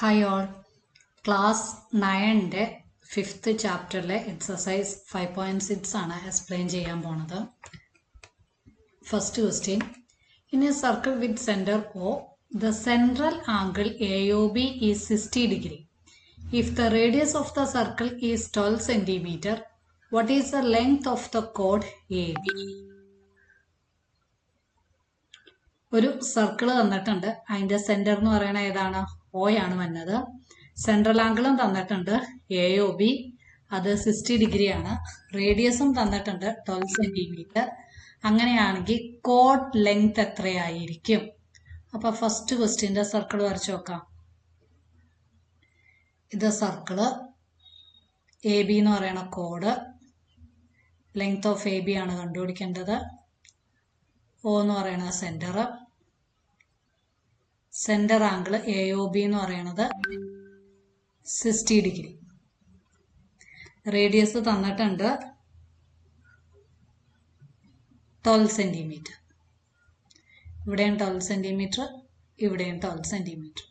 Hi all. Class 9 5th chapter exercise 5.6 ആണ് explain ചെയ്യാൻ പോണത്. First question. In a circle with center O, the central angle AOB is 60 degree. If the radius of the circle is 12 centimeter, what is the length of the chord AB? ഒരു circle തന്നിട്ടുണ്ട്. അതിന്റെ centre എന്ന് പറയുന്നത് ഏതാണ്? O ആണ് വന്നത്. Central ആംഗിളും തന്നിട്ടുണ്ട് AOB, അത് 60 ഡിഗ്രി ആണ്. റേഡിയസും തന്നിട്ടുണ്ട് 12 സെന്റിമീറ്റർ. അങ്ങനെയാണെങ്കിൽ കോഡ് ലെങ്ത് എത്രയായിരിക്കും? അപ്പൊ ഫസ്റ്റ് ക്വസ്റ്റ്യന്റെ സർക്കിൾ വരച്ചു നോക്കാം. ഇത് സർക്കിള് AB എന്ന് പറയുന്ന കോഡ്, ലെങ്ത് ഓഫ് AB ആണ് കണ്ടുപിടിക്കേണ്ടത്. O എന്ന് പറയുന്നത് സെന്റർ, സെന്റർ ആംഗിൾ AOB എന്ന് പറയുന്നത് 60 ഡിഗ്രി. റേഡിയസ് തന്നിട്ടുണ്ട് 12 സെന്റിമീറ്റർ. ഇവിടെയും 12 സെന്റിമീറ്റർ, ഇവിടെയും 12 സെന്റിമീറ്റർ.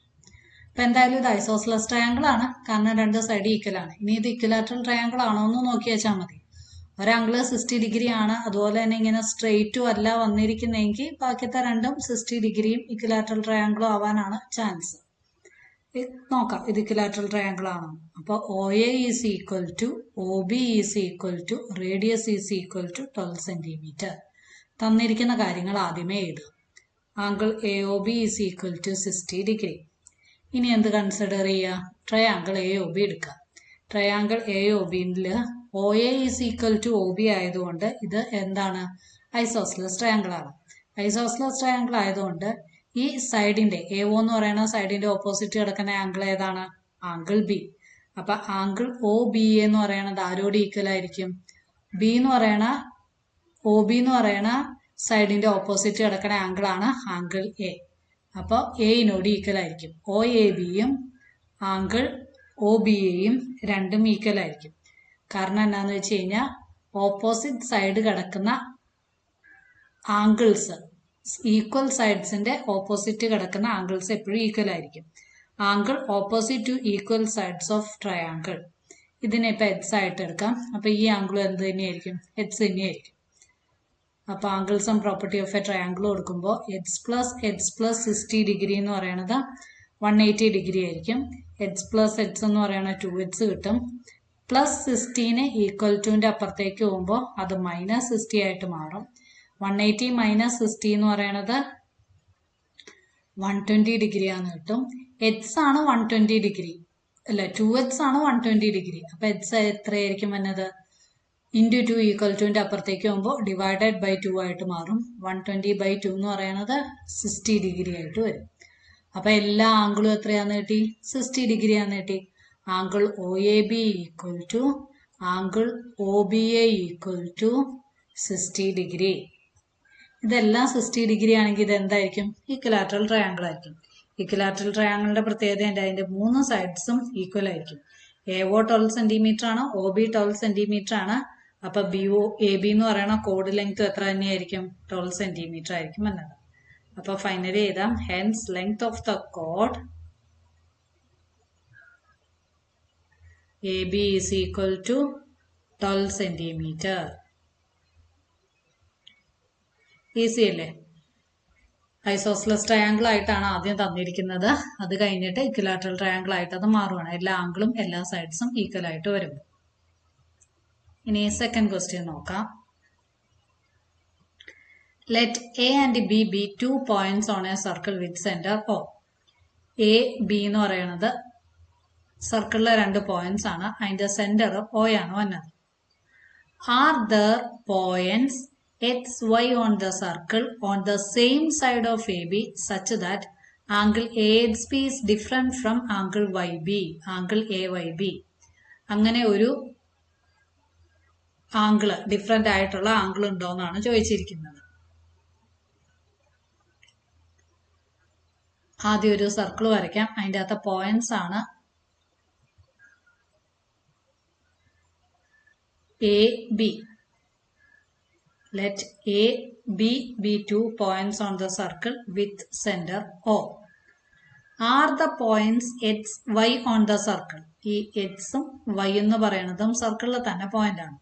അപ്പൊ എന്തായാലും ഇത് ഐസോസ്ലസ് ട്രയാങ്കിൾ ആണ്, കാരണം രണ്ട് സൈഡ് ഈക്വൽ ആണ്. ഇനി ഇത് ഇക്വലാറ്ററൽ ട്രയാങ്കിൾ ആണോ എന്ന് നോക്കി വെച്ചാൽ മതി. ഒരാംഗിള് 60 ഡിഗ്രി ആണ്, അതുപോലെ തന്നെ ഇങ്ങനെ സ്ട്രെയിറ്റും അല്ല വന്നിരിക്കുന്നെങ്കിൽ ബാക്കിയത്തെ രണ്ടും 60 ഡിഗ്രിയും ഇക്വലാറ്ററൽ ട്രയാങ്കിളും ആവാനാണ് ചാൻസ്. നോക്കാം ഇത് ഇക്വലാറ്ററൽ ട്രയാങ്കിൾ ആണോ. അപ്പൊ OA is equal to OB is equal to radius is equal to 12 centimetre. തന്നിരിക്കുന്ന കാര്യങ്ങൾ ആദ്യമേ എഴുതുക. Angle AOB is equal to 60 degree. ഇനി എന്ത് കൺസിഡർ ചെയ്യുക? ട്രയാങ്കിൾ AOB എടുക്കുക. ട്രയാങ്കിൾ AOBയിൽ OA is equal to OB ആയതുകൊണ്ട് ഇത് എന്താണ്? ഐസോസ്ലസ് ട്രയാങ്കിൾ ആണ്. ഐസോസ്ലസ് ട്രയാങ്കിൾ ആയതുകൊണ്ട് ഈ സൈഡിന്റെ AO എന്ന് പറയുന്ന സൈഡിന്റെ ഓപ്പോസിറ്റ് കിടക്കുന്ന ആംഗിൾ ഏതാണ്? Angle B. അപ്പൊ ആംഗിൾ OBA എന്ന് പറയുന്നത് ആരോട് ഈക്വൽ ആയിരിക്കും? B എന്ന് പറയണ OB എന്ന് പറയണ സൈഡിന്റെ ഓപ്പോസിറ്റ് കിടക്കുന്ന ആംഗിൾ ആണ് ആംഗിൾ A. അപ്പൊ എയിനോട് ഈക്വൽ ആയിരിക്കും. OABയും ആംഗിൾ OBAയും രണ്ടും ഈക്വൽ ആയിരിക്കും. കാരണം എന്താന്ന് വെച്ച് കഴിഞ്ഞാൽ ഓപ്പോസിറ്റ് സൈഡ് കിടക്കുന്ന ആംഗിൾസ്, ഈക്വൽ സൈഡ്സിന്റെ ഓപ്പോസിറ്റ് കിടക്കുന്ന ആംഗിൾസ് എപ്പോഴും ഈക്വൽ ആയിരിക്കും. Angle opposite two equal sides of triangle. ഇതിനെ ഇപ്പൊ എച്ച് ആയിട്ട് എടുക്കാം. അപ്പൊ ഈ ആംഗിളും എന്ത് തന്നെയായിരിക്കും? എച്ച് തന്നെയായിരിക്കും. അപ്പൊ angles and property of A triangle കൊടുക്കുമ്പോൾ എച്ച് പ്ലസ് 60 ഡിഗ്രി എന്ന് പറയുന്നത് 180 ഡിഗ്രി ആയിരിക്കും. എച്ച് പ്ലസ് എച്ച് എന്ന് പറയുന്നത് 2h കിട്ടും. പ്ലസ് 60 ഈക്വൽ ടുവിന്റെ അപ്പുറത്തേക്ക് പോകുമ്പോൾ അത് മൈനസ് 60 ആയിട്ട് മാറും. 180 മൈനസ് 60 എന്ന് പറയുന്നത് 120 ഡിഗ്രി ആണെന്ന് കിട്ടും. എച്ച് ആണ് 120 ഡിഗ്രി, അല്ല 2h ആണ് 120 ഡിഗ്രി. അപ്പൊ എച്ച് എത്രയായിരിക്കും വന്നത്? ഇൻറ്റു 2 ഈക്വൽ ടുവിന്റെ അപ്പുറത്തേക്ക് പോകുമ്പോൾ ഡിവൈഡഡ് ബൈ 2 ആയിട്ട് മാറും. 120/2 എന്ന് പറയുന്നത് 60 ഡിഗ്രി ആയിട്ട് വരും. അപ്പൊ എല്ലാ ആംഗിളും എത്രയാന്ന് കിട്ടി? 60 ഡിഗ്രി ആന്ന് കിട്ടി. Angle OAB equal to angle OBA equal to 60 degree. ഇതെല്ലാം 60 ഡിഗ്രി ആണെങ്കിൽ ഇത് എന്തായിരിക്കും? ഇക്വലാറ്ററൽ ട്രയാങ്കിൾ ആയിരിക്കും. ഇക്വലാറ്ററൽ ട്രയാങ്കിളിന്റെ പ്രത്യേകത ഉണ്ട്, അതിന്റെ 3 സൈഡ്സും ഈക്വൽ ആയിരിക്കും. AO 12 സെന്റിമീറ്റർ ആണ്, OB 12 സെന്റിമീറ്റർ ആണ്. അപ്പൊ AB എന്ന് പറയുന്ന കോഡ് ലെങ്ത് എത്ര തന്നെയായിരിക്കും? 12 സെന്റിമീറ്റർ ആയിരിക്കും എന്നത്. അപ്പൊ ഫൈനലി എഴുതാം, ഹെൻസ് ലെങ്ത് ഓഫ് ദ കോഡ് AB is equal to 12 centimetre. Easy അല്ലേ? ഐസോസ്ലസ് ട്രയാങ്കിൾ ആയിട്ടാണ് ആദ്യം തന്നിരിക്കുന്നത്. അത് കഴിഞ്ഞിട്ട് ഇക്വലാറ്ററൽ ട്രയാങ്കിൾ ആയിട്ട് അത് മാറുകയാണ്. എല്ലാ ആംഗിളും എല്ലാ സൈഡ്സും ഈക്വൽ ആയിട്ട് വരും. ഇനി സെക്കൻഡ് ക്വസ്റ്റ്യൻ നോക്കാം. Let A and B be 2 points on a circle with center O. A, B എന്ന് പറയുന്നത് സർക്കിളിലെ 2 പോയിന്റ്സ് ആണ്. അതിന്റെ സെന്റർ O ആണ് വന്നത്. Are there points XY on the circle on the same side of AB such that angle AXB is different from angle YB, angle AYB. അങ്ങനെ ഒരു angle different ആയിട്ടുള്ള angle ഉണ്ടോ എന്നാണ് ചോദിച്ചിരിക്കുന്നത്. ആദ്യം ഒരു സർക്കിൾ വരയ്ക്കാം. അതിൻ്റെ അകത്തെ പോയിന്റ്സ് ആണ് AB. Let A, B be 2 points on the circle with center O. Are the points X Y on the circle. ഈ എക്സും വൈ എന്ന് പറയുന്നതും സർക്കിളിൽ തന്നെ പോയിന്റ് ആണ്.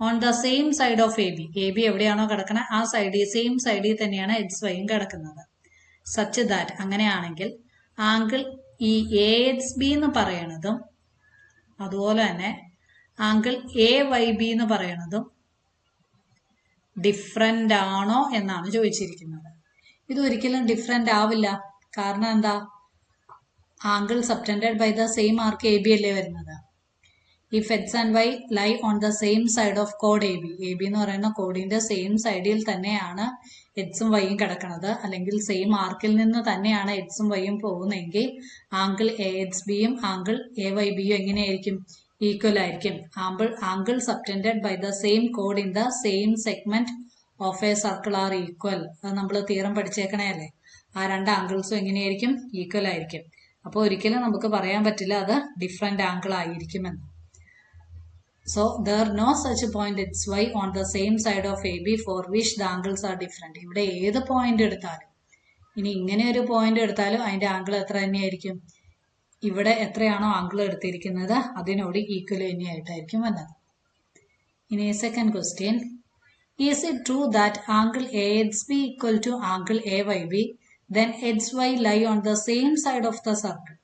On the same side of A B എവിടെയാണോ കിടക്കണത് ആ സൈഡിൽ സെയിം സൈഡിൽ തന്നെയാണ് എക്സ് വൈയും കിടക്കുന്നത്. സച്ച് ദാറ്റ് അങ്ങനെയാണെങ്കിൽ ആംഗിൾ ഈ എ എക്സ് ബി എന്ന് പറയണതും അതുപോലെ തന്നെ ആംഗിൾ എ വൈ ബി എന്ന് പറയണതും ഡിഫറെന്റ് ആണോ എന്നാണ് ചോദിച്ചിരിക്കുന്നത്. ഇത് ഒരിക്കലും ഡിഫറെന്റ് ആവില്ല. കാരണം എന്താ? Angle subtended by the same arc A B അല്ലേ വരുന്നത്. If X and Y lie on the same side of കോഡ് എ ബി എന്ന് പറയുന്ന കോഡിന്റെ സെയിം സൈഡിൽ തന്നെയാണ് എക്സും വൈയും കിടക്കുന്നത്, അല്ലെങ്കിൽ സെയിം ആർക്കിൽ നിന്ന് തന്നെയാണ് എക്സും വൈയും പോകുന്നതെങ്കിൽ ആംഗിൾ എ എക്സ് ബിയും ആംഗിൾ എ വൈ ബിയും എങ്ങനെയായിരിക്കും? ഈക്വൽ ആയിരിക്കും. Angle subtended by the same കോഡ് in the same segment of a circle are equal. അത് നമ്മൾ തിയറം പഠിച്ചേക്കണേ അല്ലേ. ആ രണ്ട് ആംഗിൾസും എങ്ങനെയായിരിക്കും? ഈക്വൽ ആയിരിക്കും. അപ്പോൾ ഒരിക്കലും നമുക്ക് പറയാൻ പറ്റില്ല അത് ഡിഫറെന്റ് ആംഗിൾ ആയിരിക്കുമെന്ന്. So there are no such point xy on the same side of AB for which the angles are different. ഇവിടെ ഏത് പോയിന്റ് എടുത്താലും, ഇനി ഇങ്ങനെ ഒരു പോയിന്റ് എടുത്താലും അതിന്റെ ആംഗിൾ എത്ര തന്നെയായിരിക്കും? ഇവിടെ എത്രയാണോ ആംഗിൾ എടുത്തിരിക്കുന്നത് അതിനോട് ഈക്വൽ തന്നെയായിട്ടായിരിക്കും വന്നത്. ഇനി second question, is it true that angle A X B equal to angle A Y B then X Y lie on the same side of the circle.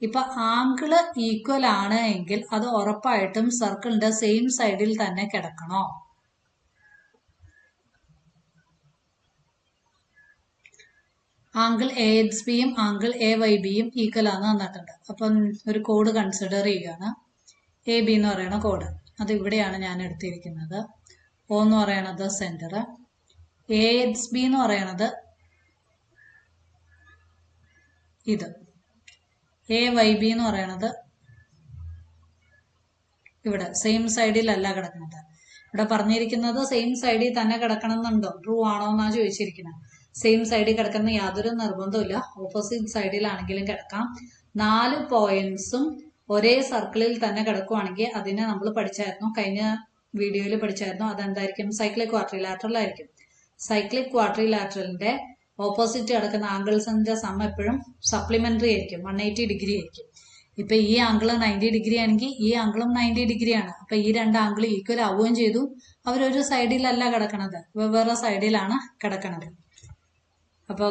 ഇപ്പൊ ആംഗിള് ഈക്വൽ ആണ് എങ്കിൽ അത് ഉറപ്പായിട്ടും സർക്കിളിന്റെ സെയിം സൈഡിൽ തന്നെ കിടക്കണോ? ആംഗിൾ എ എക്സ് ബിയും ആംഗിൾ എ വൈ ബിയും ഈക്വൽ ആണെന്ന് തന്നിട്ടുണ്ട്. അപ്പം ഒരു കോഡ് കൺസിഡർ ചെയ്യുകയാണ്. എ ബി എന്ന് പറയുന്ന കോഡ് അത് ഇവിടെയാണ് ഞാൻ എടുത്തിരിക്കുന്നത്. ഒ എന്ന് പറയണത് സെന്റർ, എ എക്സ് ബി എന്ന് പറയണത് ഇത്, എ വൈ ബി എന്ന് പറയണത് ഇവിടെ സെയിം സൈഡിലല്ല കിടക്കുന്നത്. ഇവിടെ പറഞ്ഞിരിക്കുന്നത് സെയിം സൈഡിൽ തന്നെ കിടക്കണം എന്നുണ്ടോ, ട്രൂ ആണോ എന്നാ ചോദിച്ചിരിക്കുന്നത്. സെയിം സൈഡിൽ കിടക്കുന്ന യാതൊരു നിർബന്ധമില്ല, ഓപ്പോസിറ്റ് സൈഡിലാണെങ്കിലും കിടക്കാം. 4 പോയിന്റ്സും ഒരേ സർക്കിളിൽ തന്നെ കിടക്കുവാണെങ്കിൽ അതിനെ നമ്മൾ പഠിച്ചായിരുന്നു, കഴിഞ്ഞ വീഡിയോയിൽ പഠിച്ചായിരുന്നു. അതെന്തായിരിക്കും? സൈക്ലിക് ക്വാഡ്രിലാറ്ററൽ ആയിരിക്കും. സൈക്ലിക് ക്വാഡ്രിലാറ്ററലിന്റെ ഓപ്പോസിറ്റ് കിടക്കുന്ന ആംഗിൾസിന്റെ സം എപ്പോഴും സപ്ലിമെന്ററി ആയിരിക്കും, 180 ഡിഗ്രി ആയിരിക്കും. ഇപ്പൊ ഈ ആംഗിൾ 90 ഡിഗ്രി ആണെങ്കിൽ ഈ ആംഗിളും 90 ഡിഗ്രിയാണ്. അപ്പൊ ഈ രണ്ട് ആംഗിൾ ഈക്വൽ ആവുകയും ചെയ്തു. അവരൊരു സൈഡിലല്ല കിടക്കണത്, വെവ്വേറെ സൈഡിലാണ് കിടക്കണത്. അപ്പൊ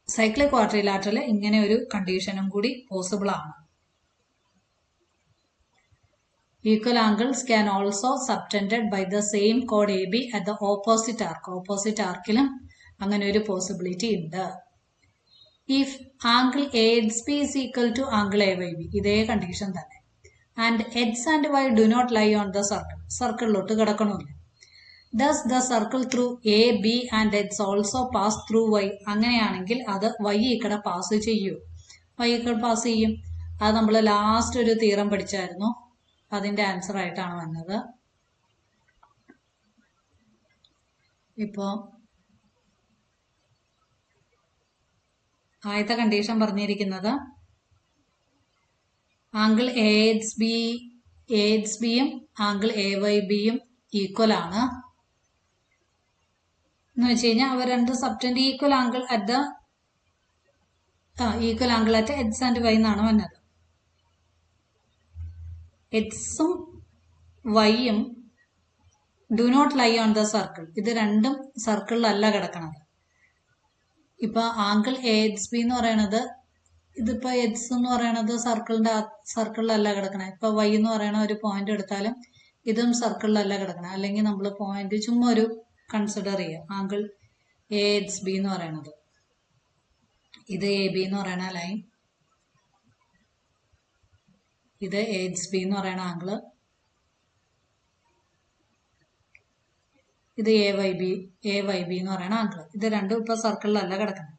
സൈക്ലിക് ക്വാഡ്രിലാറ്ററൽ ഇങ്ങനെ ഒരു കണ്ടീഷനും കൂടി പോസിബിൾ ആണ്. Equal angles can also subtended by the same chord AB at the opposite arc. Opposite arcilum അങ്ങനെ ഒരു പോസിബിലിറ്റി ഉണ്ട്. If angle AXB is equal to angle AYB, ഇതേ കണ്ടീഷൻ തന്നെ, and X and Y do not lie on the circle, സർക്കിളിലോട്ട് കിടക്കണമില്ല. Thus the circle through A, B and X also pass through Y. അങ്ങനെയാണെങ്കിൽ അത് Y ഇക്കടെ pass ചെയ്യൂ. Y ഇക്കടെ pass ചെയ്യും. അത് നമ്മൾ last ഒരു theorem പഠിച്ചായിരുന്നു, അതിന്റെ ആൻസർ ആയിട്ടാണ് വന്നത്. ഇപ്പോ ആദ്യത്തെ കണ്ടീഷൻ പറഞ്ഞിരിക്കുന്നത് ആംഗിൾ എ എക്സ് ബിയും ആംഗിൾ എ വൈ ബിയും ഈക്വൽ ആണ് എന്ന് വെച്ച് കഴിഞ്ഞാൽ അവർ രണ്ട് subtend equal angle at X and Y എന്നാണ് വന്നത്. എക്സും വൈയും do not lie on the circle, ഇത് രണ്ടും സർക്കിളിലല്ല കിടക്കണത്. ഇപ്പൊ ആംഗിൾ എ എക്സ് ബി എന്ന് പറയണത്, ഇതിപ്പോ എക്സ് എന്ന് പറയണത് സർക്കിളിലല്ല കിടക്കണേ. ഇപ്പൊ വൈ എന്ന് പറയണ ഒരു പോയിന്റ് എടുത്താലും ഇതും സർക്കിളിലല്ല കിടക്കണേ. അല്ലെങ്കിൽ നമ്മൾ പോയിന്റ് ചുമ്മാ ഒരു കൺസിഡർ ചെയ്യാം. ആംഗിൾ എ എക്സ് ബി എന്ന് പറയണത്, ഇത് എ ബി എന്ന് പറയണ ലൈൻ, ഇത് എ എക്സ് ബി എന്ന് പറയണ ആംഗിള്, ഇത് എ വൈ ബി എന്ന് പറയുന്ന ആംഗിൾ. ഇത് രണ്ടും ഇപ്പൊ സർക്കിളിലല്ല കിടക്കുന്നത്.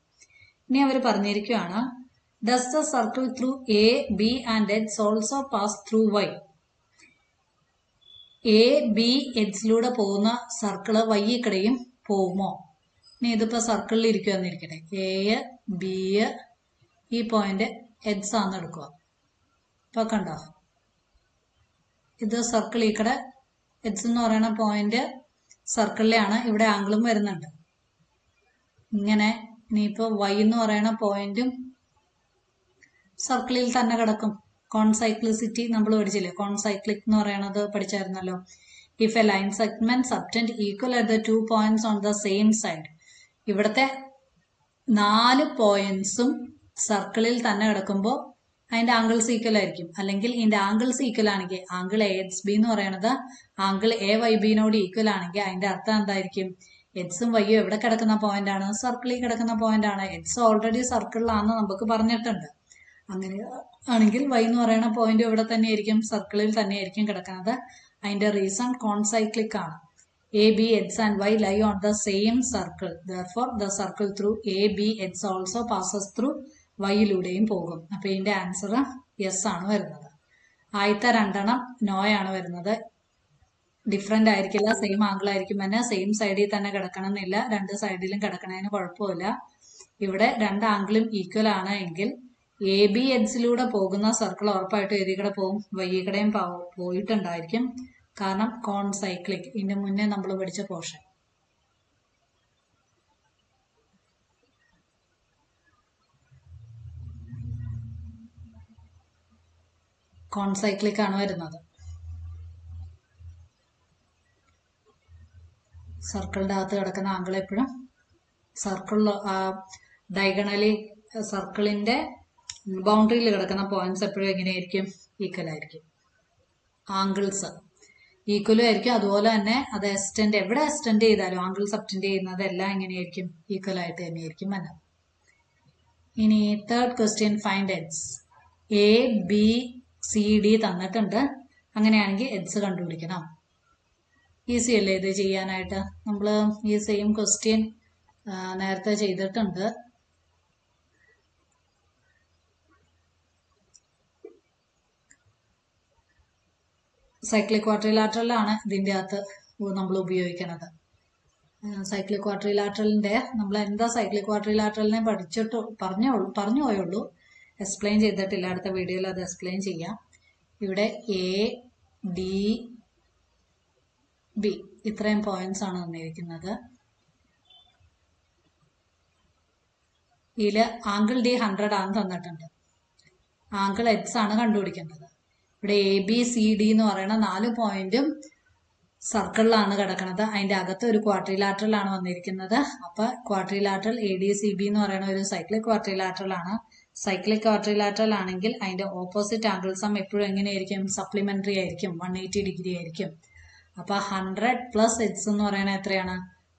ഇനി അവർ പറഞ്ഞിരിക്കുകയാണ്, does the circle through A B and X also pass through Y. A B എക്സിലൂടെ പോകുന്ന സർക്കിള് വൈ ഇക്കടെയും പോകുമോ? ഇനി ഇതിപ്പോ സർക്കിളിൽ ഇരിക്കുവന്നിരിക്കട്ടെ, എ ബി ഈ പോയിന്റ് എക്സ് ആണെന്ന് എടുക്കുക. ഇപ്പൊ കണ്ടോ, ഇത് സർക്കിൾ ഇക്കടെ എക്സ് എന്ന് പറയുന്ന പോയിന്റ് സർക്കിളിലാണ്, ഇവിടെ ആംഗിളും വരുന്നുണ്ട്. ഇങ്ങനെ ഇനിയിപ്പോ വൈ എന്ന് പറയുന്ന പോയിന്റും സർക്കിളിൽ തന്നെ കിടക്കും. കോൺസൈക്ലിസിറ്റി നമ്മൾ പഠിച്ചില്ലേ, കോൺസൈക്ലിക് എന്ന് പറയണത് പഠിച്ചായിരുന്നല്ലോ. If a line segment subtend equal at the 2 points on the same side, ഇവിടുത്തെ 4 പോയിന്റ്സും സർക്കിളിൽ തന്നെ കിടക്കുമ്പോൾ അതിന്റെ ആംഗിൾസ് ഈക്വൽ ആയിരിക്കും. അല്ലെങ്കിൽ ഇതിന്റെ ആംഗിൾസ് ഈക്വൽ ആണെങ്കിൽ, ആംഗിൾ എ എക്സ് ബി എന്ന് പറയണത് ആംഗിൾ എ വൈ ബിനോട് ഈക്വൽ ആണെങ്കിൽ അതിന്റെ അർത്ഥം എന്തായിരിക്കും? എക്സും വൈയും എവിടെ കിടക്കുന്ന പോയിന്റ് ആണ്? സർക്കിളിൽ കിടക്കുന്ന പോയിന്റ് ആണ്. എക്സ് ഓൾറെഡി സർക്കിളിലാണെന്ന് നമുക്ക് പറഞ്ഞിട്ടുണ്ട്. അങ്ങനെ ആണെങ്കിൽ വൈ എന്ന് പറയുന്ന പോയിന്റ് ഇവിടെ തന്നെ ആയിരിക്കും, സർക്കിളിൽ തന്നെ ആയിരിക്കും കിടക്കുന്നത്. അതിന്റെ റീസൺ കോൺസൈക്ലിക് ആണ്. A B X and Y lie on the same circle, therefore the circle through A B X also passes through വൈയിലൂടെയും പോകും. അപ്പൊ ഇതിന്റെ ആൻസർ യെസ് ആണ് വരുന്നത്. ആദ്യത്തെ 2 നോയാണ് വരുന്നത്. ഡിഫറെന്റ് ആയിരിക്കില്ല, സെയിം ആംഗിൾ ആയിരിക്കും തന്നെ, സെയിം സൈഡിൽ തന്നെ കിടക്കണം എന്നില്ല, 2 സൈഡിലും കിടക്കണതിന് കുഴപ്പമില്ല. ഇവിടെ 2 ആംഗിളും ഈക്വൽ ആണ് എങ്കിൽ എ ബി എഡ്സിലൂടെ പോകുന്ന സർക്കിൾ ഉറപ്പായിട്ടും ഏതി കൂടെ പോകും? വൈകടയും പോയിട്ടുണ്ടായിരിക്കും. കാരണം കോൺസൈക്ലിക്, ഇതിന്റെ മുന്നേ നമ്മൾ പഠിച്ച പോർഷൻ. കോൺസൈക്ലിക് ആണ് വരുന്നത്. സർക്കിളിന്റെ അകത്ത് കിടക്കുന്ന ആംഗിൾ എപ്പോഴും സർക്കിളിൽ ഡയഗണലി സർക്കിളിന്റെ ബൗണ്ടറിയിൽ കിടക്കുന്ന പോയിന്റ്സ് എപ്പോഴും എങ്ങനെയായിരിക്കും? ഈക്വൽ ആയിരിക്കും. ആംഗിൾസ് ഈക്വലും ആയിരിക്കും. അതുപോലെ തന്നെ അത് എവിടെ എക്സ്റ്റെൻഡ് ചെയ്താലും ആംഗിൾ സബ്റ്റെൻഡ് ചെയ്യുന്നത് എല്ലാം എങ്ങനെയായിരിക്കും? ഈക്വൽ ആയിട്ട് തന്നെയായിരിക്കും വന്നത്. ഇനി തേർഡ് ക്വസ്റ്റ്യൻ, ഫൈൻഡ് എഡ്സ്. എ ബി സി ഡി തന്നിട്ടുണ്ട്. അങ്ങനെയാണെങ്കിൽ എഡ്സ് കണ്ടുപിടിക്കണം. ഈസി അല്ലേ ഇത് ചെയ്യാനായിട്ട്? നമ്മൾ ഈ സെയിം ക്വസ്റ്റ്യൻ നേരത്തെ ചെയ്തിട്ടുണ്ട്. സൈക്ലിക് ക്വാഡ്രിലാറ്ററലാണ് ഇതിൻ്റെ അകത്ത് നമ്മൾ ഉപയോഗിക്കുന്നത്. സൈക്ലിക് ക്വാഡ്രിലാറ്ററലിന്റെ നമ്മൾ എന്താ സൈക്ലിക് ക്വാഡ്രിലാറ്ററലിനെ പറഞ്ഞു പോയുള്ളൂ, എക്സ്പ്ലെയിൻ ചെയ്തിട്ടില്ല. അടുത്ത വീഡിയോയിൽ അത് എക്സ്പ്ലെയിൻ ചെയ്യാം. ഇവിടെ എ ഡി ബി ഇത്രയും പോയിന്റ്സ് ആണ് തന്നിരിക്കുന്നത്. ഇതിൽ ആംഗിൾ ഡി 100 ആണ് തന്നിട്ടുണ്ട്. ആംഗിൾ എക്സ് ആണ് കണ്ടുപിടിക്കേണ്ടത്. ഇവിടെ എ ബി സി ഡി എന്ന് പറയുന്ന 4 പോയിന്റും സർക്കിളിലാണ് കിടക്കുന്നത്. അതിന്റെ അകത്ത് ഒരു ക്വാഡ്രിലാറ്ററൽ ആണ് വന്നിരിക്കുന്നത്. അപ്പൊ quadrilateral A D C B എന്ന് പറയുന്ന ഒരു സൈക്ലിക് ക്വാഡ്രിലാറ്ററൽ ആണ്. സൈക്ലിക് ക്വാഡ്രിലാറ്ററൽ ആണെങ്കിൽ അതിന്റെ ഓപ്പോസിറ്റ് ആംഗിൾ സം എപ്പോഴും എങ്ങനെയായിരിക്കും? സപ്ലിമെന്ററി ആയിരിക്കും, 180 ഡിഗ്രി ആയിരിക്കും. അപ്പൊ 100 പ്ലസ് എക്സ് എന്ന് പറയുന്നത് എത്രയാണ്?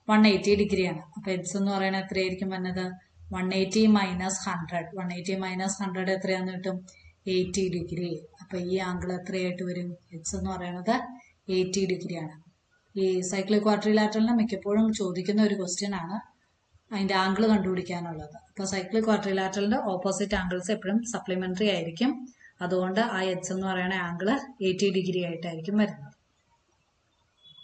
180 ഡിഗ്രിയാണ്. അപ്പൊ എക്സ് എന്ന് പറയുന്നത് എത്രയായിരിക്കും വന്നത്? 180 മൈനസ് 100. 180 മൈനസ് 100 എത്രയാന്ന് കിട്ടും? 80 ഡിഗ്രി. അപ്പൊ ഈ ആംഗിൾ എത്രയായിട്ട് വരും? എക്സ് എന്ന് പറയുന്നത് 80 ഡിഗ്രിയാണ്. ഈ സൈക്ലിക് ക്വാഡ്രിലാറ്ററലിന് മിക്കപ്പോഴും ചോദിക്കുന്ന ഒരു ക്വസ്റ്റ്യൻ ആണ് അതിന്റെ ആംഗിൾ കണ്ടുപിടിക്കാനുള്ളത്. അപ്പൊ സൈക്ലിക് ക്വാഡ്രിലാറ്ററലിന്റെ ഓപ്പോസിറ്റ് ആംഗിൾസ് എപ്പോഴും സപ്ലിമെന്ററി ആയിരിക്കും. അതുകൊണ്ട് ആ എക്സ് എന്ന് പറയുന്ന ആംഗിൾ 80 ഡിഗ്രി ആയിട്ടായിരിക്കും വരുന്നത്.